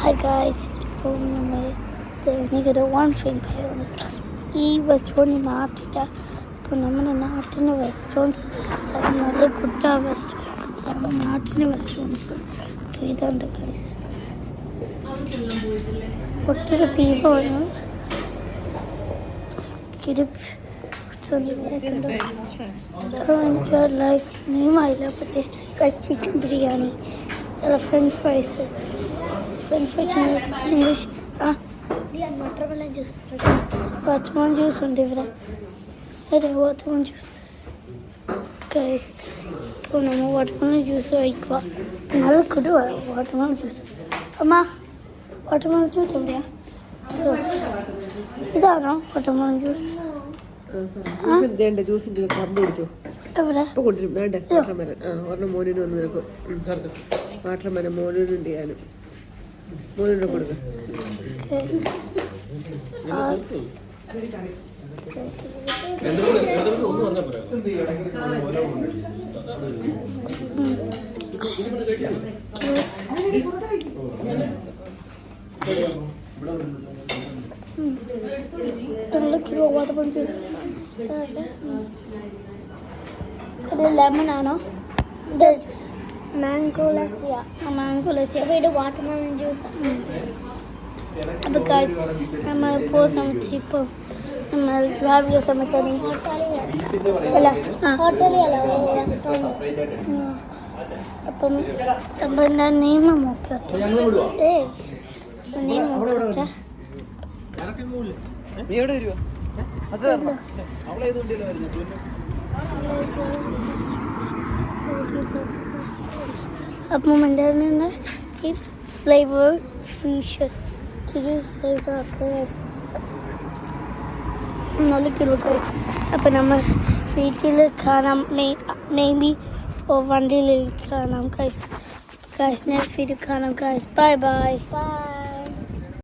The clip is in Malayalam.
Hi guys, ഇപ്പോൾ നമ്മൾ എനിക്കൊരു വൺ തിങ് പറയുന്നത് ഈ റെസ്റ്റോറൻറ്റ് നാട്ടിൻ്റെ അപ്പോൾ നമ്മുടെ നാട്ടിൻ്റെ റെസ്റ്റോറൻറ്റ്സ് നല്ല ഗുഡ റെസ്റ്റോറൻറ്റ് നാട്ടിൻ്റെ റെസ്റ്റോറൻറ്റ്സ് അപ്പോൾ ഇതുണ്ട് ഗൈസ് ഒത്തിരി പീപ്പ് വന്നു എനിക്ക് ലൈക്ക് നെയ്മായില്ല പക്ഷേ chicken biryani French fries English watermelon juice watermelon juice ഉണ്ട് ഇവിടെ വാട്ടർമെലൺ ജ്യൂസ് ഗൈസ് ഇപ്പോൾ നമ്മൾ വാട്ടർമെലൺ ജ്യൂസ് കഴിക്കുക നല്ല കിടുവാണ് വാട്ടർമെലൺ ജ്യൂസ് അമ്മ വാട്ടർമെലൺ ജ്യൂസ് എവിടെയാ ഇതാണോ വാട്ടർമെലൺ ജ്യൂസ് വാട്ടർമെലൻ മോനുണ്ട് ഞാൻ മോനുണ്ട് കൊടുക്ക വാട്ടർമെലൺ ജ്യൂസ് ഇത് ലെമൺ ആണോ ഇത് മാംഗോ ലസ്സിയ മാംഗോ ലസ്സിയ അപ്പോൾ ഇത് വാട്ടർമെലൺ ജ്യൂസ് അപ്പോൾ നമ്മൾ പോകുന്ന സമയത്ത് ഇപ്പോൾ നമ്മൾ രാവിലെ സമയത്ത് അല്ല ഹോട്ടലല്ല അപ്പം അപ്പോൾ ഞാൻ നിയമം നോക്കട്ടെ നിയമം നോക്കട്ടെ അപ്പം എൻ്റെ നിന്ന് ഈ ഫ്ലേവർ ഫിഷ് നല്ല കിലോ അപ്പം നമ്മൾ വീട്ടിൽ കാണാം മേ ബി വണ്ടിയിൽ കാണാം നെക്സ്റ്റ് വീഡിയോ കാണാം ബൈ ബൈ.